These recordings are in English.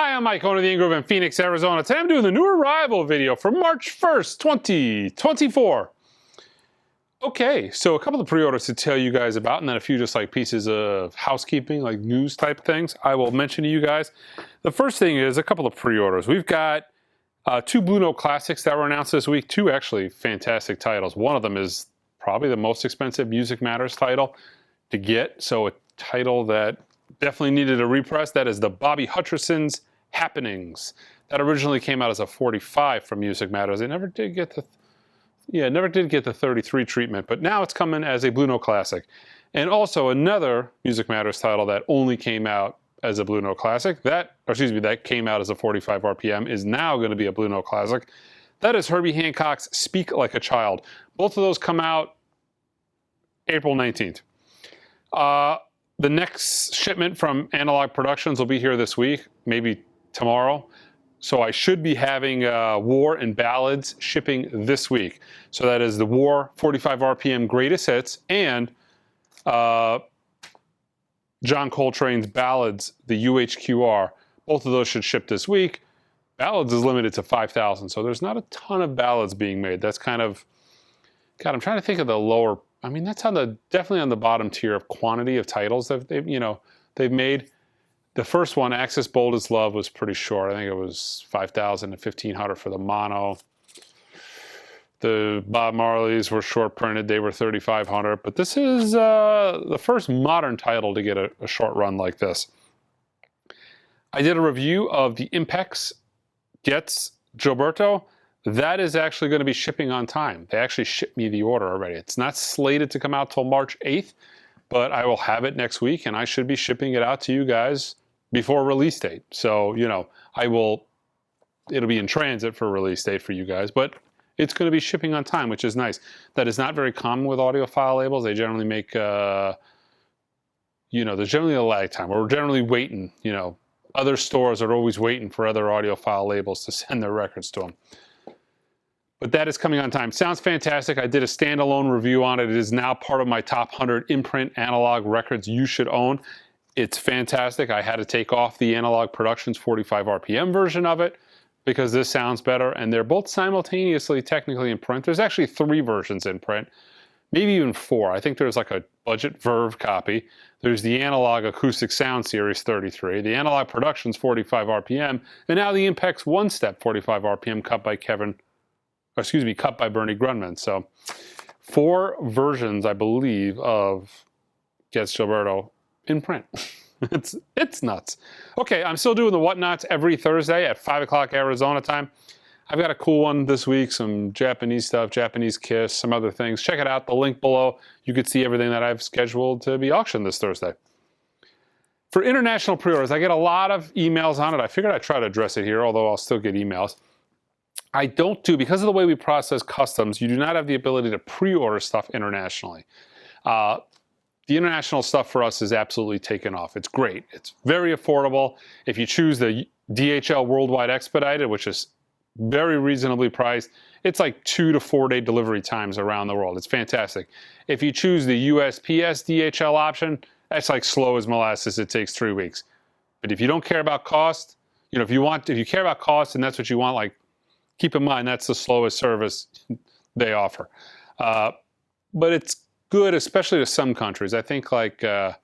Hi, I'm Mike, owner of the Ingrove in Phoenix, Arizona. Today I'm doing the new arrival video for March 1st, 2024. Okay, so a couple of pre-orders to tell you guys about, and then a few just like pieces of housekeeping, like news type things I will mention to you guys. The first thing is a couple of pre-orders. We've got two Blue Note Classics that were announced this week, two actually fantastic titles. One of them is probably the most expensive Music Matters title to get, so a title that definitely needed a repress. That is the Bobby Hutcherson's Happenings. That originally came out as a 45 from Music Matters. It never did get the 33 treatment, but now it's coming as a Blue Note Classic. And also another Music Matters title that only came out as a Blue Note Classic, that came out as a 45 RPM, is now going to be a Blue Note Classic. That is Herbie Hancock's Speak Like a Child. Both of those come out April 19th. The next shipment from Analogue Productions will be here this week, maybe tomorrow. So I should be having War and Ballads shipping this week. So that is the War 45 RPM Greatest Hits and John Coltrane's Ballads, the UHQR. Both of those should ship this week. Ballads is limited to 5,000, so there's not a ton of ballads being made. That's kind of, God, I'm trying to think of the lower, I mean, that's definitely on the bottom tier of quantity of titles that they've made. The first one, Axis Bold as Love, was pretty short. I think it was 5,000 to 1,500 for the mono. The Bob Marleys were short printed. They were 3,500. But this is the first modern title to get a short run like this. I did a review of the Impex Gets Gilberto. That is actually going to be shipping on time. They actually shipped me the order already. It's not slated to come out till March 8th, but I will have it next week, and I should be shipping it out to you guys before release date. So, it'll be in transit for release date for you guys, but it's going to be shipping on time, which is nice. That is not very common with audiophile labels. They generally make, there's generally a lag time. We're generally waiting, Other stores are always waiting for other audiophile labels to send their records to them. But that is coming on time. Sounds fantastic. I did a standalone review on it. It is now part of my top 100 imprint analog records you should own. It's fantastic. I had to take off the Analogue Productions 45 RPM version of it because this sounds better, and they're both simultaneously technically in print. There's actually 3 versions in print, maybe even 4. I think there's like a budget Verve copy. There's the Analog Acoustic Sound Series 33, the Analogue Productions 45 RPM, and now the Impex One Step 45 RPM cut by Bernie Grundman. So 4 versions, I believe, of Gets Gilberto in print. It's nuts. Okay, I'm still doing the Whatnots every Thursday at 5 o'clock Arizona time. I've got a cool one this week, some Japanese stuff, Japanese Kiss, some other things. Check it out, the link below. You can see everything that I've scheduled to be auctioned this Thursday. For international pre-orders, I get a lot of emails on it. I figured I'd try to address it here, although I'll still get emails. Because of the way we process customs, you do not have the ability to pre-order stuff internationally. The international stuff for us is absolutely taken off. It's great. It's very affordable. If you choose the DHL Worldwide Expedited, which is very reasonably priced, it's like 2 to 4 day delivery times around the world. It's fantastic. If you choose the USPS DHL option, that's like slow as molasses. It takes 3 weeks. But if you don't care about cost, if you care about cost and that's what you want, like, keep in mind that's the slowest service they offer. But it's good, especially to some countries. I think like the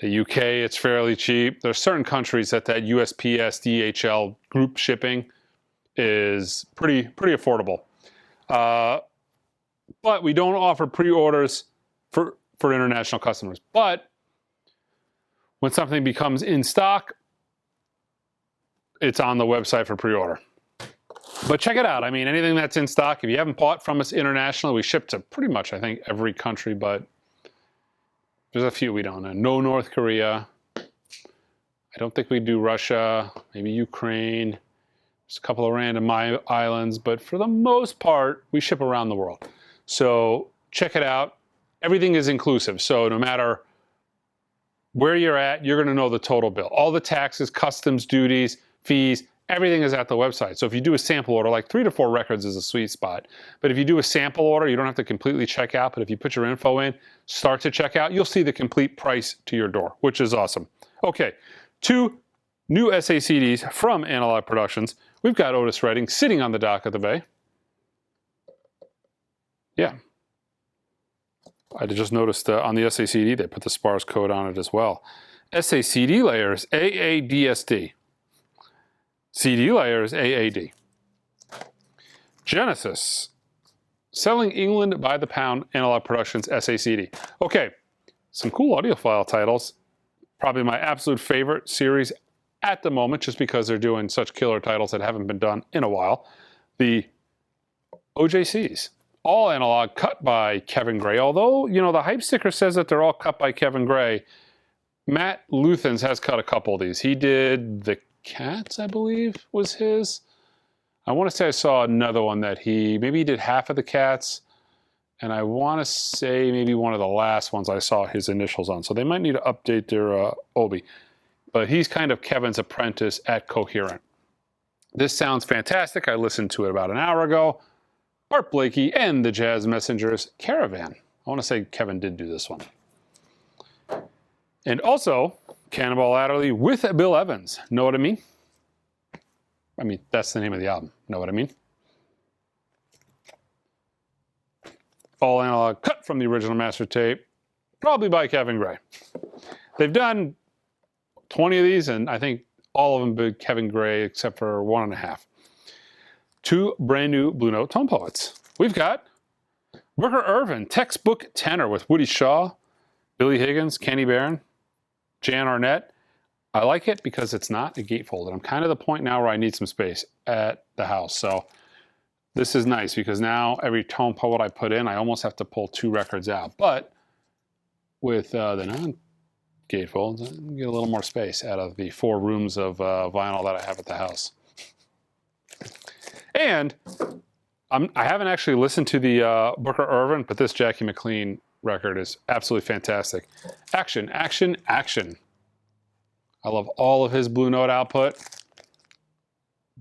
UK, it's fairly cheap. There's certain countries that USPS DHL group shipping is pretty affordable. But we don't offer pre-orders for international customers. But when something becomes in stock, it's on the website for pre-order. But check it out. I mean, anything that's in stock, if you haven't bought from us internationally, we ship to pretty much, I think, every country, but there's a few we don't know. No North Korea. I don't think we do Russia, maybe Ukraine. There's a couple of random islands, but for the most part, we ship around the world. So check it out. Everything is inclusive. So no matter where you're at, you're going to know the total bill. All the taxes, customs, duties, fees, everything is at the website. So if you do a sample order, like 3 to 4 records is a sweet spot. But if you do a sample order, you don't have to completely check out. But if you put your info in, start to check out, you'll see the complete price to your door, which is awesome. Okay, 2 new SACDs from Analogue Productions. We've got Otis Redding sitting on the dock of the bay. Yeah. I just noticed on the SACD they put the SPARS code on it as well. SACD layers AADSD. CD layers AAD. Genesis. Selling England by the pound, Analogue Productions SACD. Okay, some cool audiophile titles. Probably my absolute favorite series at the moment, just because they're doing such killer titles that haven't been done in a while. The OJCs. All analog, cut by Kevin Gray. Although, you know, the hype sticker says that they're all cut by Kevin Gray. Matt Luthens has cut a couple of these. He did The Cats, I believe, was his. I want to say I saw another one that maybe he did half of The Cats. And I want to say maybe one of the last ones I saw his initials on. So they might need to update their Obi. But he's kind of Kevin's apprentice at Coherent. This sounds fantastic. I listened to it about an hour ago. Art Blakey and the Jazz Messengers Caravan. I want to say Kevin did do this one. And also, Cannonball Adderley with Bill Evans. Know what I mean? I mean, that's the name of the album. Know what I mean? All analog, cut from the original master tape, probably by Kevin Gray. They've done 20 of these, and I think all of them by Kevin Gray except for 1.5. 2 brand new Blue Note Tone Poets. We've got Booker Irvin, textbook tenor with Woody Shaw, Billy Higgins, Kenny Barron, Jan Arnett. I like it because it's not a gatefold. And I'm kind of at the point now where I need some space at the house. So this is nice because now every tone poet I put in, I almost have to pull 2 records out. But with the non-gatefolds, I get a little more space out of the 4 rooms of vinyl that I have at the house. And I haven't actually listened to the Booker Irvin, but this Jackie McLean record is absolutely fantastic. Action, action, action. I love all of his Blue Note output.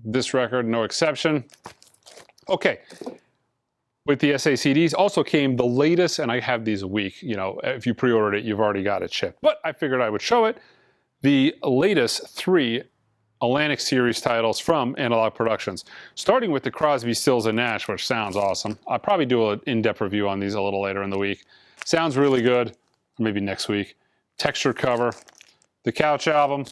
This record, no exception. Okay. With the SACDs also came the latest, and I have these a week. You know, if you pre-ordered it, you've already got it shipped. But I figured I would show it. The latest 3 Atlantic Series titles from Analogue Productions, starting with the Crosby, Stills, and Nash, which sounds awesome. I'll probably do an in-depth review on these a little later in the week. Sounds really good, maybe next week. Textured cover, the Couch album,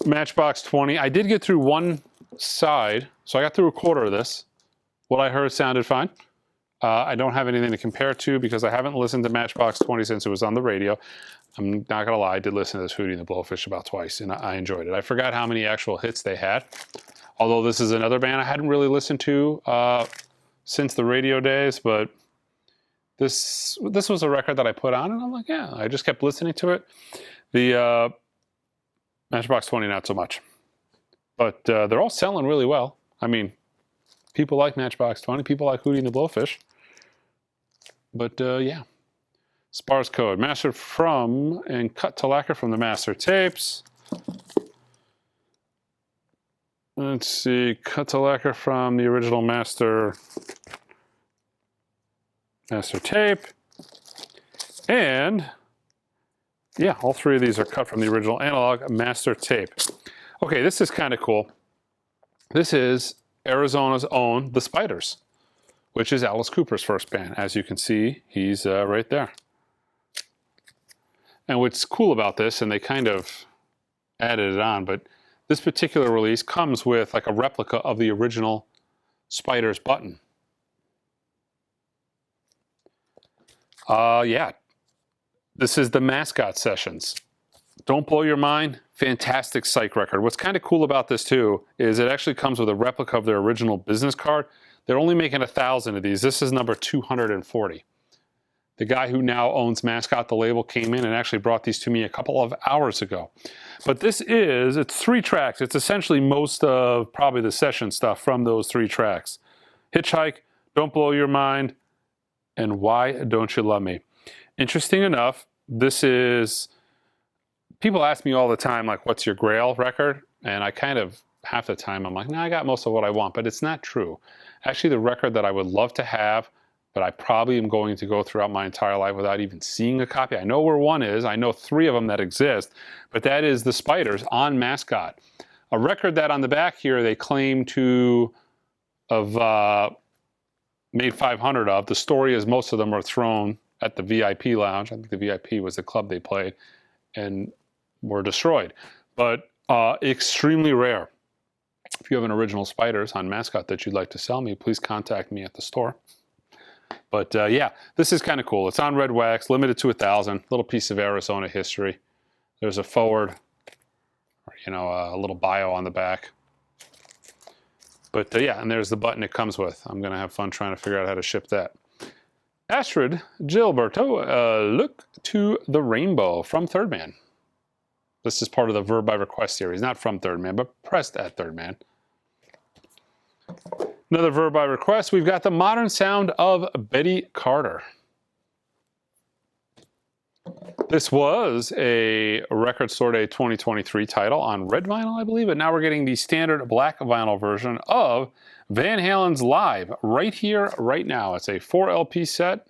Matchbox 20. I did get through one side, so I got through a quarter of this. What I heard sounded fine. I don't have anything to compare to because I haven't listened to Matchbox 20 since it was on the radio. I'm not going to lie, I did listen to this Hootie and the Blowfish about twice, and I enjoyed it. I forgot how many actual hits they had. Although this is another band I hadn't really listened to since the radio days, but this was a record that I put on, and I'm like, yeah, I just kept listening to it. The Matchbox 20, not so much. But they're all selling really well. I mean, people like Matchbox 20, people like Hootie and the Blowfish. But yeah. Spars code, mastered from and cut to lacquer from the master tapes. Let's see, cut to lacquer from the original master tape. And yeah, all 3 of these are cut from the original analog master tape. Okay, this is kind of cool. This is Arizona's own The Spiders, which is Alice Cooper's first band. As you can see, he's right there. And what's cool about this, and they kind of added it on, but this particular release comes with like a replica of the original Spiders button. Yeah, this is the Mascot Sessions. Don't blow your mind, fantastic psych record. What's kind of cool about this too is it actually comes with a replica of their original business card. They're only making 1,000 of these. This is number 240. The guy who now owns Mascot, the label, came in and actually brought these to me a couple of hours ago. But it's 3 tracks. It's essentially most of probably the session stuff from those 3 tracks. Hitchhike, Don't Blow Your Mind, and Why Don't You Love Me. Interesting enough, this is, people ask me all the time, like, what's your Grail record? And I kind of, half the time, I'm like, no, I got most of what I want, but it's not true. Actually, the record that I would love to have but I probably am going to go throughout my entire life without even seeing a copy. I know where one is. I know 3 of them that exist, but that is the Spiders on Mascot. A record that on the back here they claim to have made 500 of. The story is most of them are thrown at the VIP lounge. I think the VIP was the club they played, and were destroyed. But extremely rare. If you have an original Spiders on Mascot that you'd like to sell me, please contact me at the store. But yeah, this is kind of cool. It's on red wax, limited to 1,000. Little piece of Arizona history. There's a forward, you know, a little bio on the back. But yeah, and there's the button it comes with. I'm going to have fun trying to figure out how to ship that. Astrid Gilberto, Look to the Rainbow from Third Man. This is part of the Verb by Request series, not from Third Man, but pressed at Third Man. Another Verb by Request, we've got the modern sound of Betty Carter. This was a Record Store Day 2023 title on red vinyl, I believe, but now we're getting the standard black vinyl version of Van Halen's Live right here, right now. It's a 4 LP set.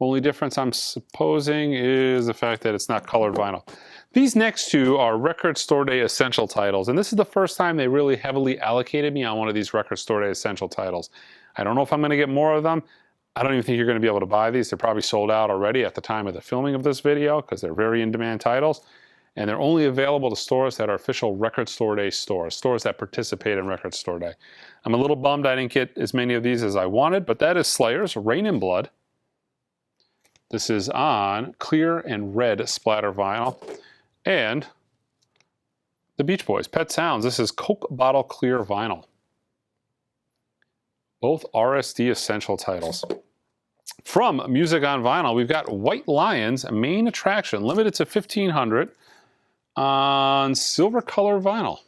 Only difference I'm supposing is the fact that it's not colored vinyl. These next 2 are Record Store Day Essential titles, and this is the first time they really heavily allocated me on one of these Record Store Day Essential titles. I don't know if I'm going to get more of them. I don't even think you're going to be able to buy these. They're probably sold out already at the time of the filming of this video because they're very in-demand titles, and they're only available to stores that are official Record Store Day stores, stores that participate in Record Store Day. I'm a little bummed I didn't get as many of these as I wanted, but that is Slayer's Rain in Blood. This is on clear and red splatter vinyl. And the Beach Boys, Pet Sounds. This is Coke Bottle Clear Vinyl. Both RSD Essential titles. From Music on Vinyl, we've got White Lions, Main Attraction, limited to 1,500 on silver color vinyl.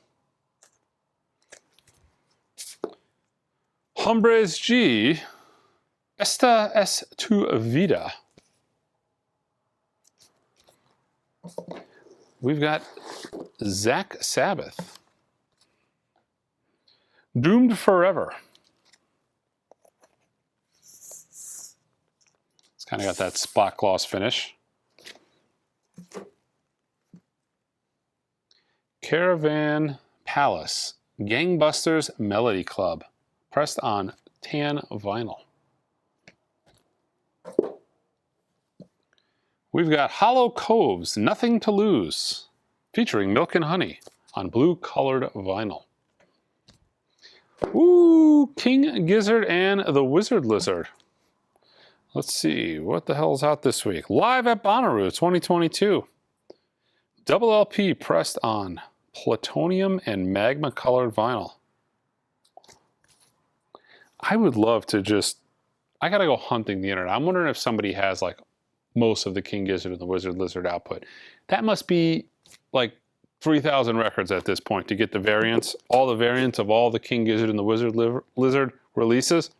Hombres G, Esta es tu vida. We've got Zach Sabbath, Doomed Forever. It's kind of got that spot gloss finish. Caravan Palace, Gangbusters Melody Club, pressed on tan vinyl. We've got Hollow Coves, Nothing to Lose, featuring Milk and Honey on blue colored vinyl. Ooh, King Gizzard and the Wizard Lizard. Let's see, what the hell's out this week? Live at Bonnaroo 2022. Double LP pressed on plutonium and magma colored vinyl. I would love to just, I gotta go hunting the internet. I'm wondering if somebody has like most of the King Gizzard and the Wizard Lizard output. That must be like 3,000 records at this point to get the variants, all the variants of all the King Gizzard and the Wizard Lizard releases.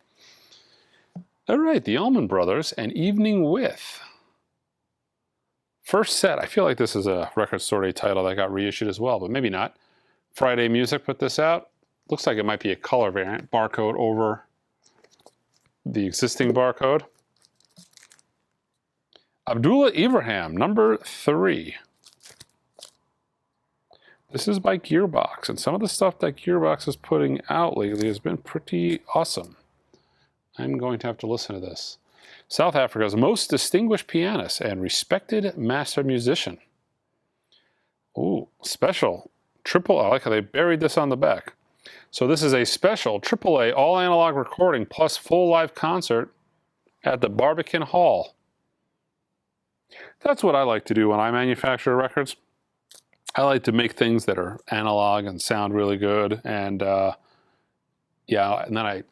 All right, the Allman Brothers, An Evening With. First set, I feel like this is a Record Store Day title that got reissued as well, but maybe not. Friday Music put this out. Looks like it might be a color variant, barcode over the existing barcode. Abdullah Ibrahim, number 3. This is by Gearbox, and some of the stuff that Gearbox is putting out lately has been pretty awesome. I'm going to have to listen to this. South Africa's most distinguished pianist and respected master musician. Ooh, special. Triple, I like how they buried this on the back. So this is a special AAA all-analog recording plus full live concert at the Barbican Hall. That's what I like to do when I manufacture records. I like to make things that are analog and sound really good, and yeah, and then I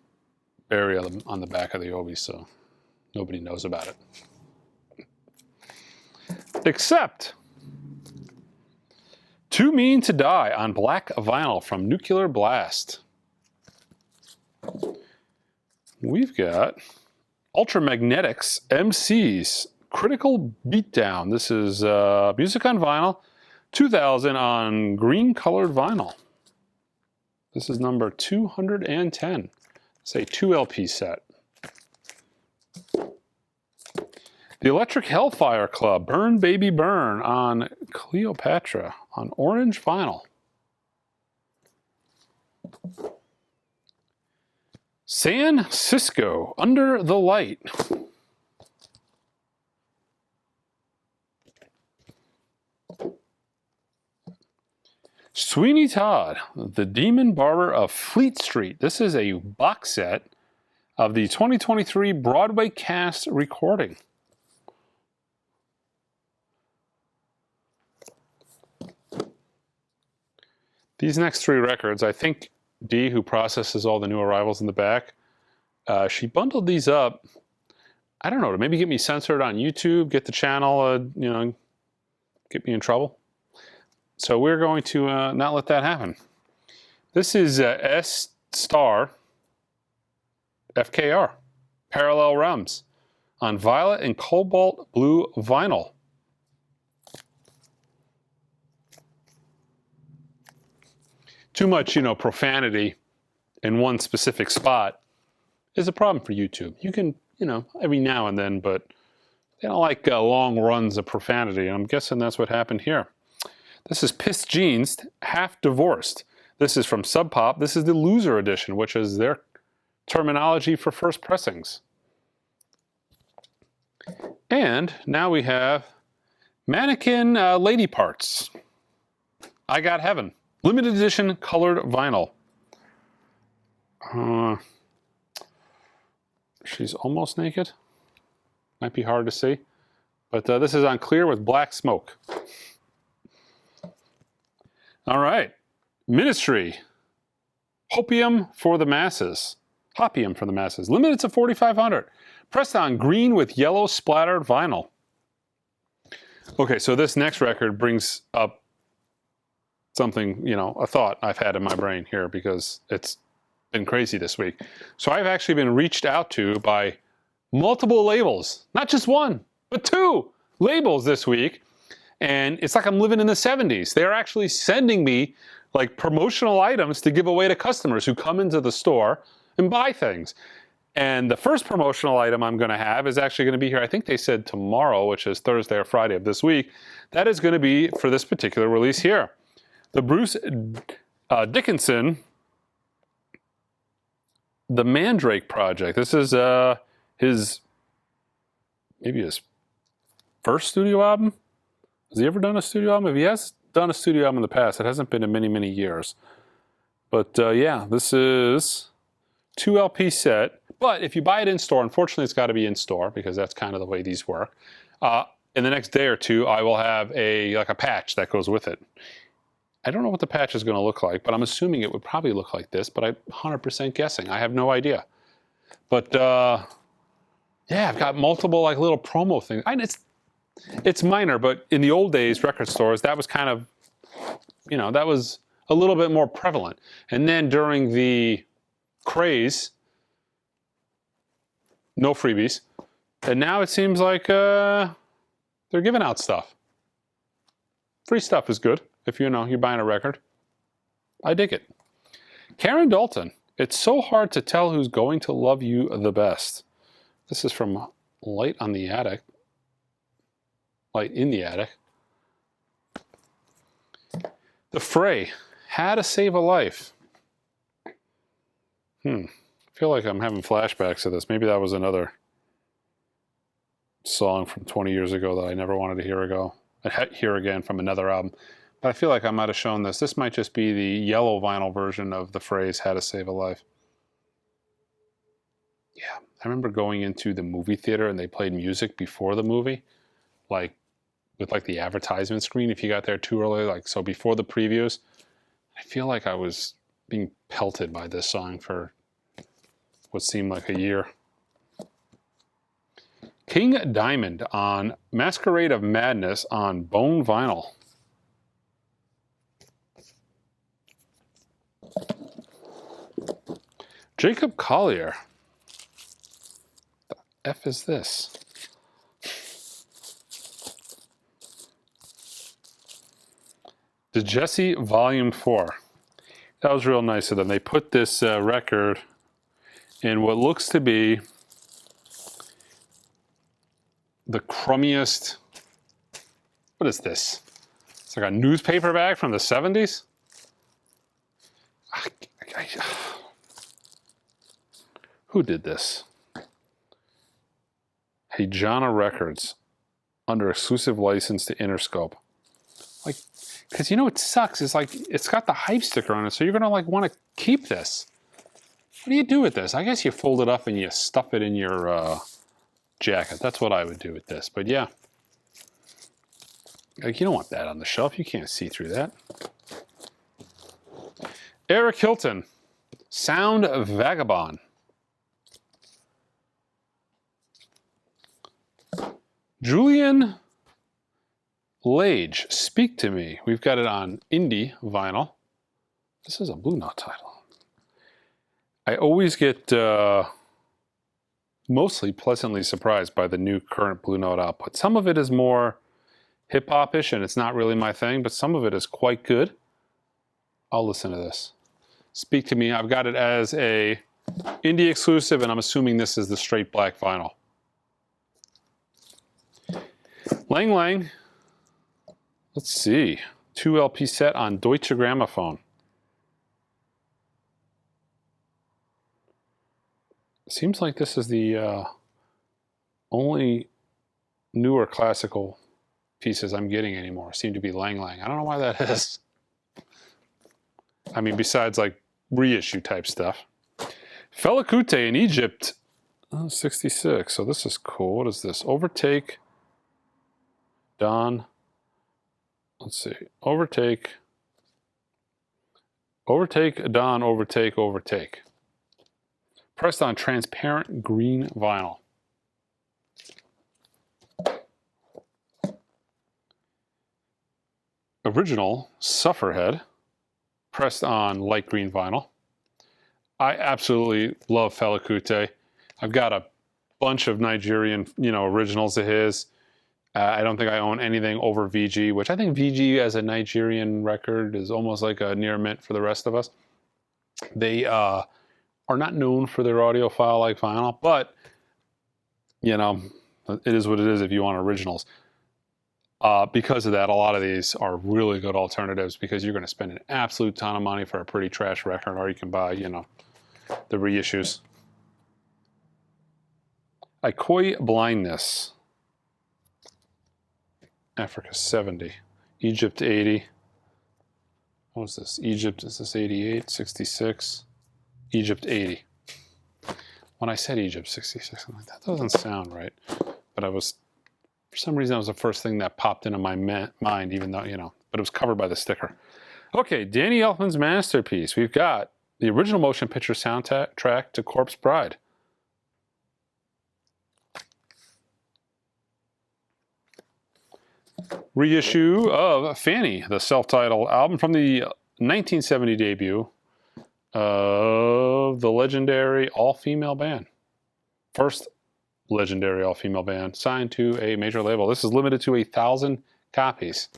bury them on the back of the Obi so nobody knows about it. Except Too Mean to Die on black vinyl from Nuclear Blast. We've got Ultramagnetics MCs Critical Beatdown. This is Music on Vinyl, 2000 on green colored vinyl. This is number 210. It's a 2 LP set. The Electric Hellfire Club, Burn Baby Burn on Cleopatra on orange vinyl. San Cisco, Under the Light. Sweeney Todd, The Demon Barber of Fleet Street. This is a box set of the 2023 Broadway cast recording. These next three records, I think Dee, who processes all the new arrivals in the back, she bundled these up, I don't know, to maybe get me censored on YouTube, get the channel, you know, get me in trouble. So we're going to not let that happen. This is S Star FKR, Parallel Realms, on violet and cobalt blue vinyl. Too much, you know, profanity in one specific spot is a problem for YouTube. You can, you know, every now and then, but they don't like long runs of profanity. And I'm guessing that's what happened here. This is Pissed Jeans, Half Divorced. This is from Sub Pop. This is the Loser Edition, which is their terminology for first pressings. And now we have Mannequin Lady Parts. I Got Heaven. Limited edition colored vinyl. She's almost naked. Might be hard to see. But this is on clear with black smoke. All right. Ministry. Hopium for the Masses. Hopium for the Masses. Limited to 4,500. Pressed on green with yellow splattered vinyl. Okay, so this next record brings up something, you know, a thought I've had in my brain here because it's been crazy this week. So I've actually been reached out to by multiple labels, not just one, but two labels this week. And it's like I'm living in the 70s. They're actually sending me like promotional items to give away to customers who come into the store and buy things. And the first promotional item I'm going to have is actually going to be here. I think they said tomorrow, which is Thursday or Friday of this week. That is going to be for this particular release here. The Bruce Dickinson, The Mandrake Project. This is maybe his first studio album. Has he ever done a studio album? If he has done a studio album in the past, it hasn't been in many, many years. But yeah, this is 2 LP set. But if you buy it in store, unfortunately it's got to be in store because that's kind of the way these work. In the next day or two, I will have a patch that goes with it. I don't know what the patch is going to look like, but I'm assuming it would probably look like this, but I'm 100% guessing. I have no idea. But yeah, I've got multiple like little promo things. It's minor, but in the old days, record stores, that was kind of, you know, that was a little bit more prevalent. And then during the craze, no freebies. And now it seems like they're giving out stuff. Free stuff is good if you know you're buying a record. I dig it. Karen Dalton, It's So Hard to Tell Who's Going to Love You the Best. This is from Light on the Attic. Light in the Attic. The Fray, How to Save a Life. I feel like I'm having flashbacks to this. Maybe that was another song from 20 years ago that I never wanted to hear again from another album. But I feel like I might have shown this. This might just be the yellow vinyl version of the phrase, How to Save a Life. Yeah, I remember going into the movie theater and they played music before the movie, like with like the advertisement screen if you got there too early, like so before the previews. I feel like I was being pelted by this song for what seemed like a year. King Diamond on Masquerade of Madness on Bone Vinyl. Jacob Collier. The F is this? The Jesse Volume 4. That was real nice of them. They put this record in what looks to be the crummiest. What is this? It's like a newspaper bag from the 70s. Who did this? Halen Records, under exclusive license to Interscope. Like, because you know what sucks? It's like, it's got the hype sticker on it, so you're gonna like want to keep this. What do you do with this? I guess you fold it up and you stuff it in your jacket. That's what I would do with this, but yeah. Like, you don't want that on the shelf. You can't see through that. Eric Hilton, Sound Vagabond. Julian Lage, Speak to Me. We've got it on indie vinyl. This is a Blue Note title. I always get mostly pleasantly surprised by the new current Blue Note output. Some of it is more hip-hop-ish and it's not really my thing, but some of it is quite good. I'll listen to this. Speak to Me. I've got it as a indie exclusive, and I'm assuming this is the straight black vinyl. Lang Lang. Let's see. 2 LP set on Deutsche Grammophon. Seems like this is the only newer classical pieces I'm getting anymore. Seem to be Lang Lang. I don't know why that is. I mean, besides like reissue type stuff. Fela Kuti in Egypt, 66. So this is cool. What is this? Overtake, Dawn. Let's see. Overtake, Dawn, Overtake. Pressed on transparent green vinyl. Original Sufferhead, pressed on light green vinyl. I absolutely love Fela Kuti. I've got a bunch of Nigerian, originals of his. I don't think I own anything over VG, which I think VG as a Nigerian record is almost like a near mint for the rest of us. They are not known for their audiophile like vinyl, but it is what it is if you want originals. Because of that, a lot of these are really good alternatives because you're going to spend an absolute ton of money for a pretty trash record, or you can buy, the reissues. Ikoi Blindness. Africa 70. Egypt 80. What was this? Egypt, is this 88, 66? Egypt 80. When I said Egypt 66, I'm like, that doesn't sound right. But for some reason, that was the first thing that popped into my mind, even though, but it was covered by the sticker. Okay, Danny Elfman's masterpiece. We've got the original motion picture soundtrack to Corpse Bride. Reissue of Fanny, the self-titled album from the 1970 debut of the legendary all-female band. First legendary all-female band signed to a major label. This is limited to 1,000 copies.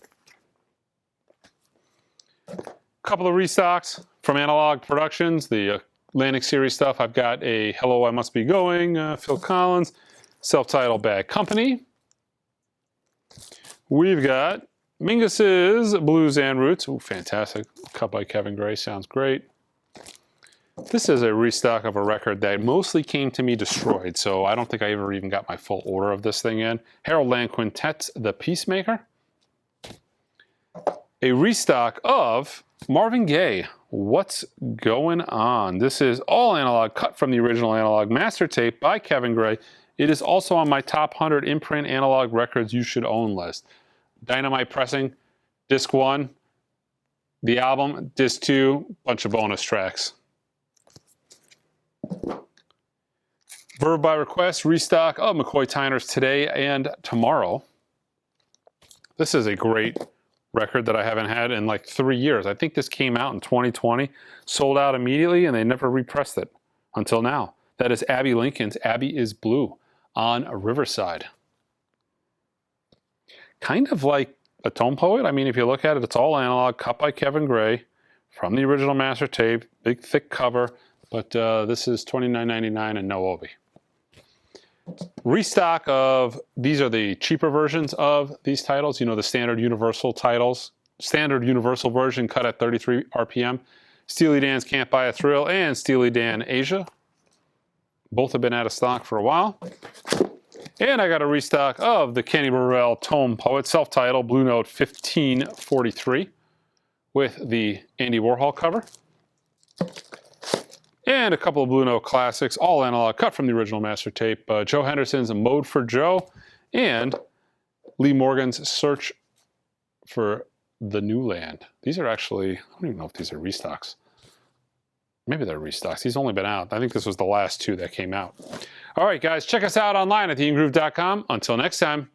A couple of restocks from Analogue Productions, the Atlantic Series stuff. I've got a Hello, I Must Be Going, Phil Collins, self-titled Bad Company. We've got Mingus's Blues and Roots. Ooh, fantastic. Cut by Kevin Gray. Sounds great. This is a restock of a record that mostly came to me destroyed, so I don't think I ever even got my full order of this thing in. Harold Land Quintet's The Peacemaker. A restock of Marvin Gaye, What's Going On? This is all analog, cut from the original Analog master tape by Kevin Gray. It is also on my top 100 imprint analog records you should own list. Dynamite pressing, disc 1, the album, disc 2, bunch of bonus tracks. Verve by Request, restock of McCoy Tyner's Today and Tomorrow. This is a great record that I haven't had in like 3 years. I think this came out in 2020, sold out immediately, and they never repressed it until now. That is Abby Lincoln's Abby is Blue on Riverside. Kind of like a Tone Poet. I mean, if you look at it, it's all analog, cut by Kevin Gray from the original master tape, big thick cover, but this is $29.99 and no Obi. Restock of, these are the cheaper versions of these titles. You know, the standard universal titles. Standard universal version cut at 33 RPM. Steely Dan's Can't Buy a Thrill and Steely Dan Asia. Both have been out of stock for a while. And I got a restock of the Kenny Burrell Tome Poet self-titled Blue Note 1543 with the Andy Warhol cover. And a couple of Blue Note classics, all analog, cut from the original master tape. Joe Henderson's Mode for Joe and Lee Morgan's Search for the New Land. These are actually, I don't even know if these are restocks. Maybe they're restocks. These only been out. I think this was the last two that came out. All right, guys, check us out online at theingroove.com. Until next time.